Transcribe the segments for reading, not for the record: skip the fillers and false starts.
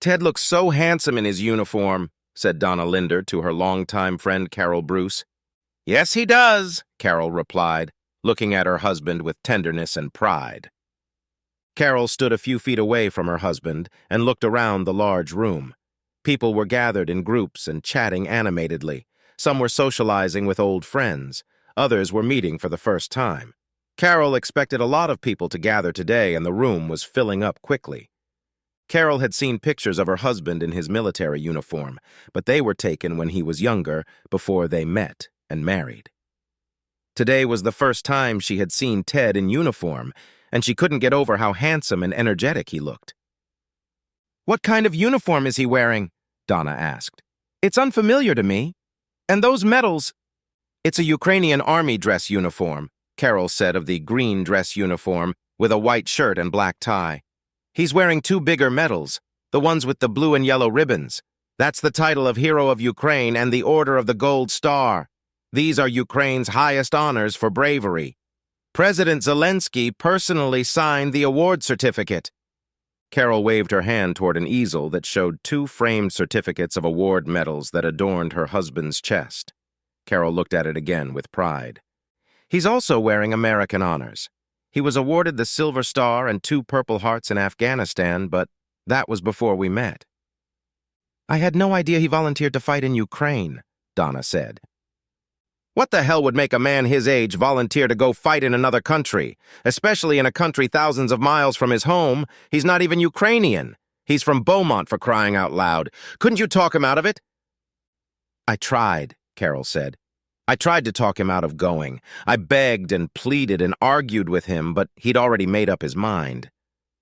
Ted looks so handsome in his uniform, said Donna Linder to her longtime friend Carol Bruce. Yes, he does, Carol replied, looking at her husband with tenderness and pride. Carol stood a few feet away from her husband and looked around the large room. People were gathered in groups and chatting animatedly. Some were socializing with old friends. Others were meeting for the first time. Carol expected a lot of people to gather today, and the room was filling up quickly. Carol had seen pictures of her husband in his military uniform, but they were taken when he was younger, before they met and married. Today was the first time she had seen Ted in uniform, and she couldn't get over how handsome and energetic he looked. "What kind of uniform is he wearing?" Donna asked. "It's unfamiliar to me. And those medals—" "It's a Ukrainian army dress uniform," Carol said of the green dress uniform with a white shirt and black tie. "He's wearing two bigger medals, the ones with the blue and yellow ribbons. That's the title of Hero of Ukraine and the Order of the Gold Star. These are Ukraine's highest honors for bravery. President Zelensky personally signed the award certificate." Carol waved her hand toward an easel that showed two framed certificates of award medals that adorned her husband's chest. Carol looked at it again with pride. "He's also wearing American honors. He was awarded the Silver Star and 2 Purple Hearts in Afghanistan, but that was before we met." "I had no idea he volunteered to fight in Ukraine," Donna said. "What the hell would make a man his age volunteer to go fight in another country, especially in a country thousands of miles from his home? He's not even Ukrainian. He's from Beaumont, for crying out loud. Couldn't you talk him out of it?" "I tried," Carol said. "I tried to talk him out of going. I begged and pleaded and argued with him, but he'd already made up his mind.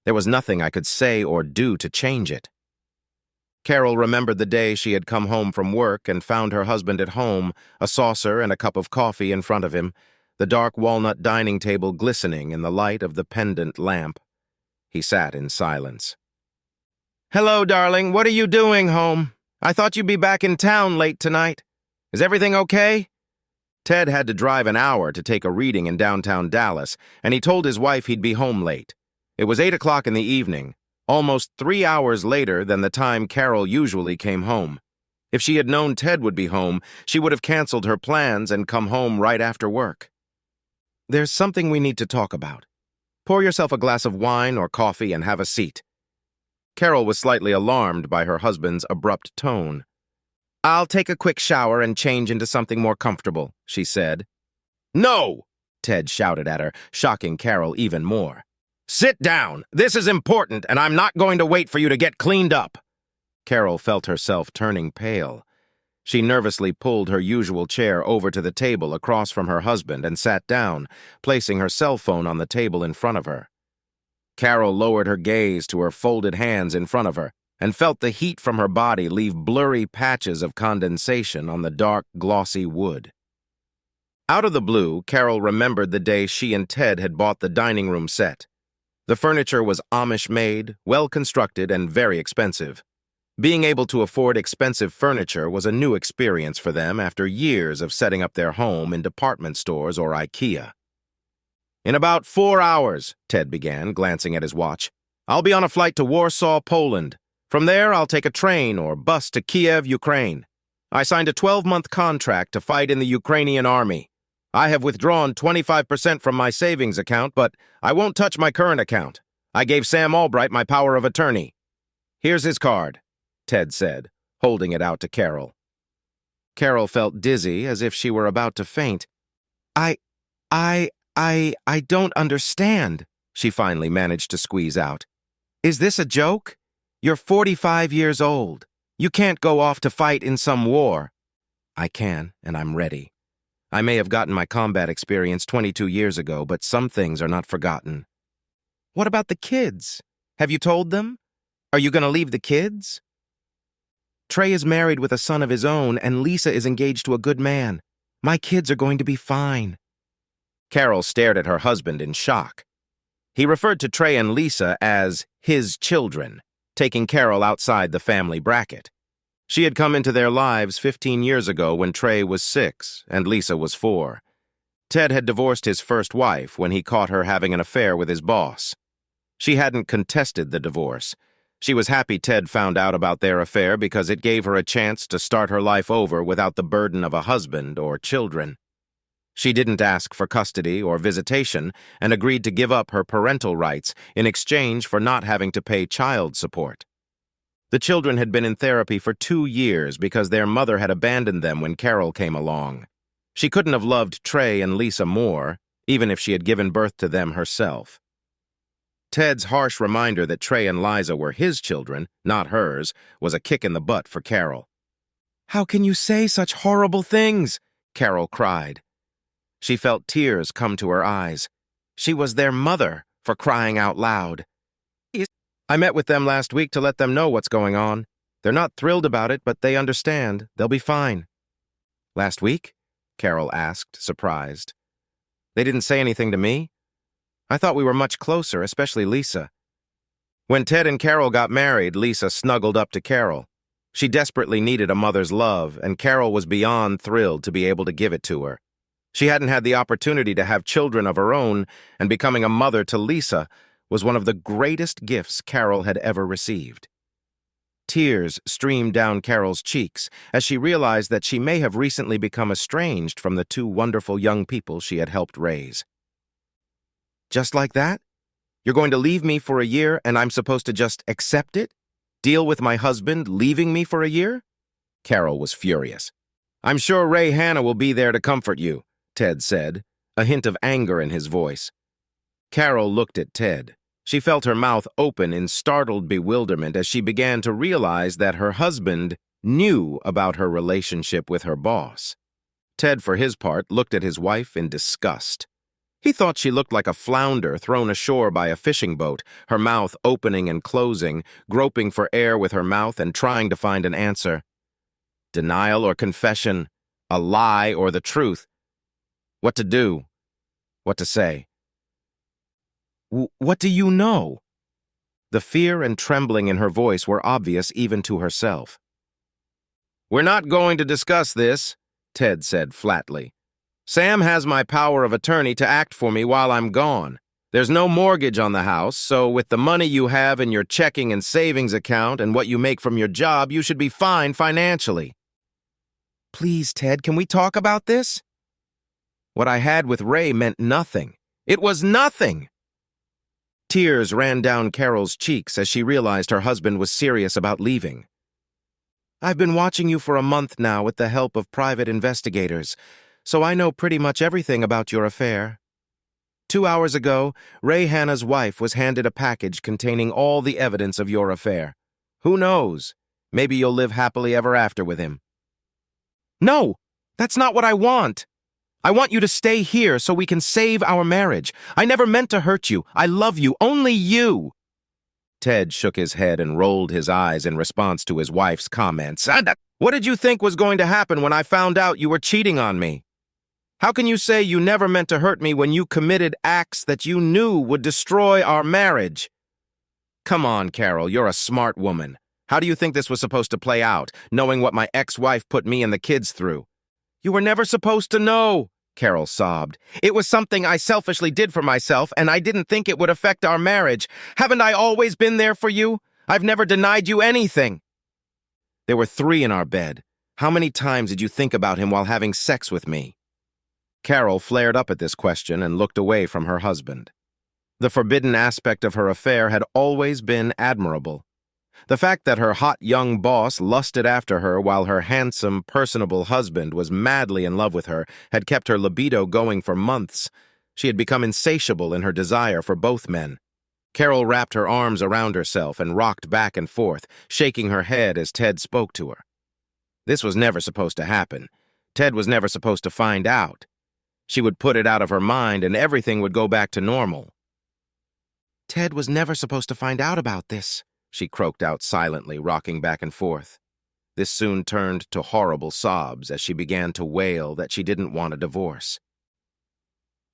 There was nothing I could say or do to change it." Carol remembered the day she had come home from work and found her husband at home, a saucer and a cup of coffee in front of him, the dark walnut dining table glistening in the light of the pendant lamp. He sat in silence. "Hello, darling. What are you doing home? I thought you'd be back in town late tonight. Is everything okay?" Ted had to drive an hour to take a reading in downtown Dallas, and he told his wife he'd be home late. It was 8 o'clock in the evening, almost 3 hours later than the time Carol usually came home. If she had known Ted would be home, she would have canceled her plans and come home right after work. "There's something we need to talk about. Pour yourself a glass of wine or coffee and have a seat." Carol was slightly alarmed by her husband's abrupt tone. "I'll take a quick shower and change into something more comfortable," she said. "No!" Ted shouted at her, shocking Carol even more. "Sit down! This is important, and I'm not going to wait for you to get cleaned up." Carol felt herself turning pale. She nervously pulled her usual chair over to the table across from her husband and sat down, placing her cell phone on the table in front of her. Carol lowered her gaze to her folded hands in front of her and felt the heat from her body leave blurry patches of condensation on the dark, glossy wood. Out of the blue, Carol remembered the day she and Ted had bought the dining room set. The furniture was Amish-made, well-constructed, and very expensive. Being able to afford expensive furniture was a new experience for them after years of setting up their home in department stores or IKEA. "In about 4 hours," Ted began, glancing at his watch, "I'll be on a flight to Warsaw, Poland. From there, I'll take a train or bus to Kiev, Ukraine. I signed a 12-month contract to fight in the Ukrainian army. I have withdrawn 25% from my savings account, but I won't touch my current account. I gave Sam Albright my power of attorney. Here's his card," Ted said, holding it out to Carol. Carol felt dizzy, as if she were about to faint. I don't understand," she finally managed to squeeze out. "Is this a joke? You're 45 years old. You can't go off to fight in some war." "I can, and I'm ready. I may have gotten my combat experience 22 years ago, but some things are not forgotten." "What about the kids? Have you told them? Are you going to leave the kids?" "Trey is married with a son of his own, and Lisa is engaged to a good man. My kids are going to be fine." Carol stared at her husband in shock. He referred to Trey and Lisa as his children, taking Carol outside the family bracket. She had come into their lives 15 years ago when Trey was 6 and Lisa was 4. Ted had divorced his first wife when he caught her having an affair with his boss. She hadn't contested the divorce. She was happy Ted found out about their affair because it gave her a chance to start her life over without the burden of a husband or children. She didn't ask for custody or visitation and agreed to give up her parental rights in exchange for not having to pay child support. The children had been in therapy for 2 years because their mother had abandoned them when Carol came along. She couldn't have loved Trey and Lisa more, even if she had given birth to them herself. Ted's harsh reminder that Trey and Liza were his children, not hers, was a kick in the butt for Carol. "How can you say such horrible things?" Carol cried. She felt tears come to her eyes. She was their mother, for crying out loud. "I met with them last week to let them know what's going on. They're not thrilled about it, but they understand. They'll be fine." "Last week?" Carol asked, surprised. "They didn't say anything to me? I thought we were much closer, especially Lisa." When Ted and Carol got married, Lisa snuggled up to Carol. She desperately needed a mother's love, and Carol was beyond thrilled to be able to give it to her. She hadn't had the opportunity to have children of her own, and becoming a mother to Lisa was one of the greatest gifts Carol had ever received. Tears streamed down Carol's cheeks as she realized that she may have recently become estranged from the 2 wonderful young people she had helped raise. "Just like that? You're going to leave me for a year and I'm supposed to just accept it? Deal with my husband leaving me for a year?" Carol was furious. "I'm sure Ray Hanna will be there to comfort you," Ted said, a hint of anger in his voice. Carol looked at Ted. She felt her mouth open in startled bewilderment as she began to realize that her husband knew about her relationship with her boss. Ted, for his part, looked at his wife in disgust. He thought she looked like a flounder thrown ashore by a fishing boat, her mouth opening and closing, groping for air with her mouth and trying to find an answer. Denial or confession, a lie or the truth. What to do? What to say? "What do you know?" The fear and trembling in her voice were obvious even to herself. "We're not going to discuss this," Ted said flatly. "Sam has my power of attorney to act for me while I'm gone. There's no mortgage on the house, so with the money you have in your checking and savings account and what you make from your job, you should be fine financially." "Please, Ted, can we talk about this?" "What I had with Ray meant nothing. It was nothing!" Tears ran down Carol's cheeks as she realized her husband was serious about leaving. "I've been watching you for a month now with the help of private investigators, so I know pretty much everything about your affair. 2 hours ago, Ray Hanna's wife was handed a package containing all the evidence of your affair. Who knows? Maybe you'll live happily ever after with him." "No, that's not what I want. I want you to stay here so we can save our marriage. I never meant to hurt you. I love you, only you." Ted shook his head and rolled his eyes in response to his wife's comments. "What did you think was going to happen when I found out you were cheating on me? How can you say you never meant to hurt me when you committed acts that you knew would destroy our marriage?" "Come on, Carol, you're a smart woman. How do you think this was supposed to play out, knowing what my ex-wife put me and the kids through?" "You were never supposed to know," Carol sobbed. "It was something I selfishly did for myself, and I didn't think it would affect our marriage. Haven't I always been there for you? I've never denied you anything." "There were 3 in our bed. How many times did you think about him while having sex with me?" Carol flared up at this question and looked away from her husband. The forbidden aspect of her affair had always been admirable. The fact that her hot young boss lusted after her while her handsome, personable husband was madly in love with her had kept her libido going for months. She had become insatiable in her desire for both men. Carol wrapped her arms around herself and rocked back and forth, shaking her head as Ted spoke to her. This was never supposed to happen. Ted was never supposed to find out. She would put it out of her mind and everything would go back to normal. "Ted was never supposed to find out about this," she croaked out silently, rocking back and forth. This soon turned to horrible sobs as she began to wail that she didn't want a divorce.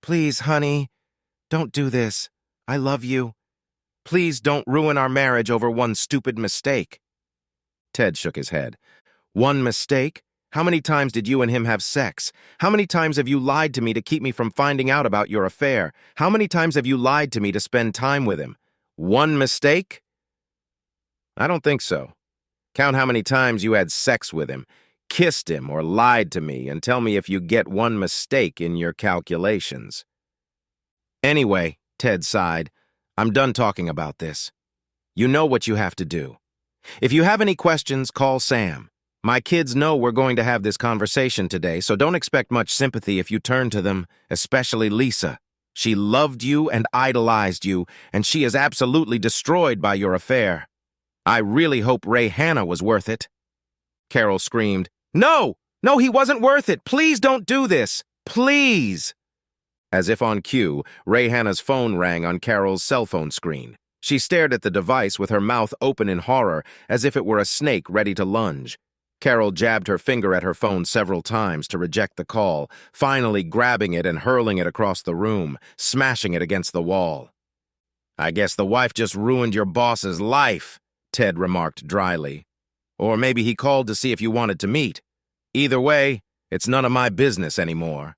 "Please, honey, don't do this. I love you. Please don't ruin our marriage over one stupid mistake." Ted shook his head. "One mistake? How many times did you and him have sex? How many times have you lied to me to keep me from finding out about your affair? How many times have you lied to me to spend time with him? One mistake?" I don't think so. Count how many times you had sex with him, kissed him, or lied to me, and tell me if you get one mistake in your calculations. Anyway, Ted sighed, I'm done talking about this. You know what you have to do. If you have any questions, call Sam. My kids know we're going to have this conversation today, so don't expect much sympathy if you turn to them, especially Lisa. She loved you and idolized you, and she is absolutely destroyed by your affair. I really hope Ray Hannah was worth it. Carol screamed, No! No, he wasn't worth it! Please don't do this! Please! As if on cue, Ray Hannah's phone rang on Carol's cell phone screen. She stared at the device with her mouth open in horror, as if it were a snake ready to lunge. Carol jabbed her finger at her phone several times to reject the call, finally grabbing it and hurling it across the room, smashing it against the wall. I guess the wife just ruined your boss's life, Ted remarked dryly. Or maybe he called to see if you wanted to meet. Either way, it's none of my business anymore.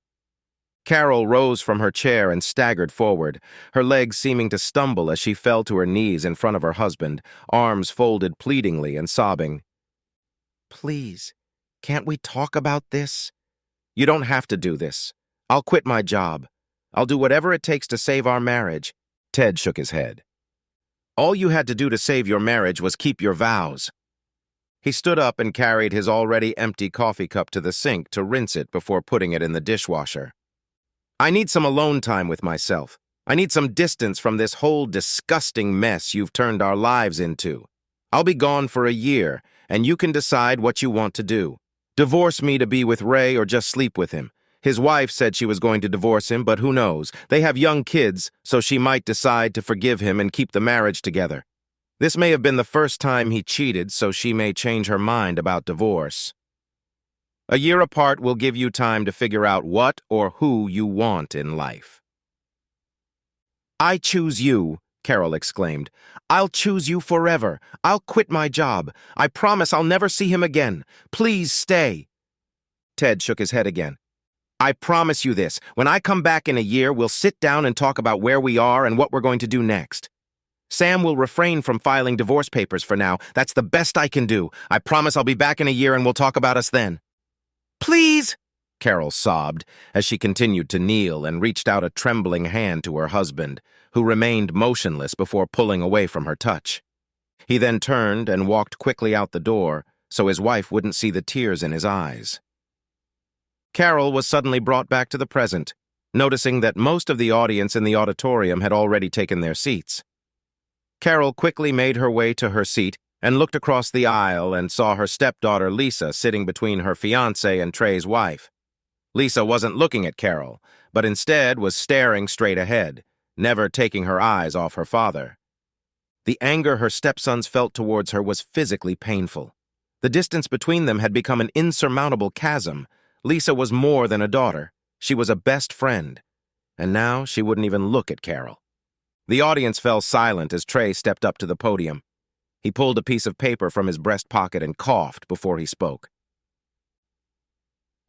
Carol rose from her chair and staggered forward, her legs seeming to stumble as she fell to her knees in front of her husband, arms folded pleadingly and sobbing. Please, can't we talk about this? You don't have to do this. I'll quit my job. I'll do whatever it takes to save our marriage. Ted shook his head. All you had to do to save your marriage was keep your vows. He stood up and carried his already empty coffee cup to the sink to rinse it before putting it in the dishwasher. I need some alone time with myself. I need some distance from this whole disgusting mess you've turned our lives into. I'll be gone for a year, and you can decide what you want to do. Divorce me to be with Ray or just sleep with him. His wife said she was going to divorce him, but who knows? They have young kids, so she might decide to forgive him and keep the marriage together. This may have been the first time he cheated, so she may change her mind about divorce. A year apart will give you time to figure out what or who you want in life. I choose you, Carol exclaimed. I'll choose you forever. I'll quit my job. I promise I'll never see him again. Please stay. Ted shook his head again. I promise you this. When I come back in a year, we'll sit down and talk about where we are and what we're going to do next. Sam will refrain from filing divorce papers for now. That's the best I can do. I promise I'll be back in a year and we'll talk about us then. Please, Carol sobbed as she continued to kneel and reached out a trembling hand to her husband, who remained motionless before pulling away from her touch. He then turned and walked quickly out the door so his wife wouldn't see the tears in his eyes. Carol was suddenly brought back to the present, noticing that most of the audience in the auditorium had already taken their seats. Carol quickly made her way to her seat and looked across the aisle and saw her stepdaughter Lisa sitting between her fiancé and Trey's wife. Lisa wasn't looking at Carol, but instead was staring straight ahead, never taking her eyes off her father. The anger her stepsons felt towards her was physically painful. The distance between them had become an insurmountable chasm. Lisa was more than a daughter. She was a best friend. And now she wouldn't even look at Carol. The audience fell silent as Trey stepped up to the podium. He pulled a piece of paper from his breast pocket and coughed before he spoke.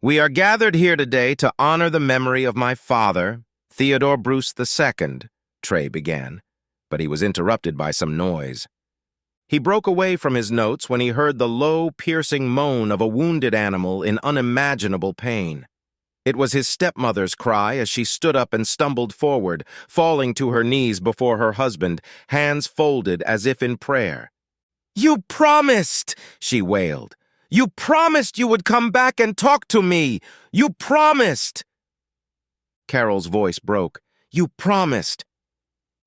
We are gathered here today to honor the memory of my father, Theodore Bruce II, Trey began, but he was interrupted by some noise. He broke away from his notes when he heard the low, piercing moan of a wounded animal in unimaginable pain. It was his stepmother's cry as she stood up and stumbled forward, falling to her knees before her husband, hands folded as if in prayer. You promised, she wailed. You promised you would come back and talk to me. You promised. Carol's voice broke. You promised.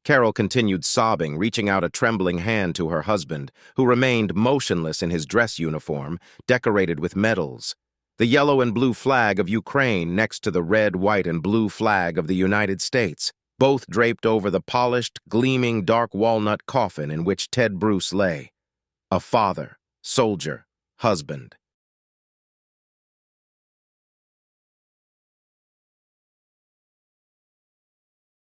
Carol continued sobbing, reaching out a trembling hand to her husband, who remained motionless in his dress uniform, decorated with medals. The yellow and blue flag of Ukraine next to the red, white, and blue flag of the United States, both draped over the polished, gleaming dark walnut coffin in which Ted Bruce lay. A father, soldier, husband.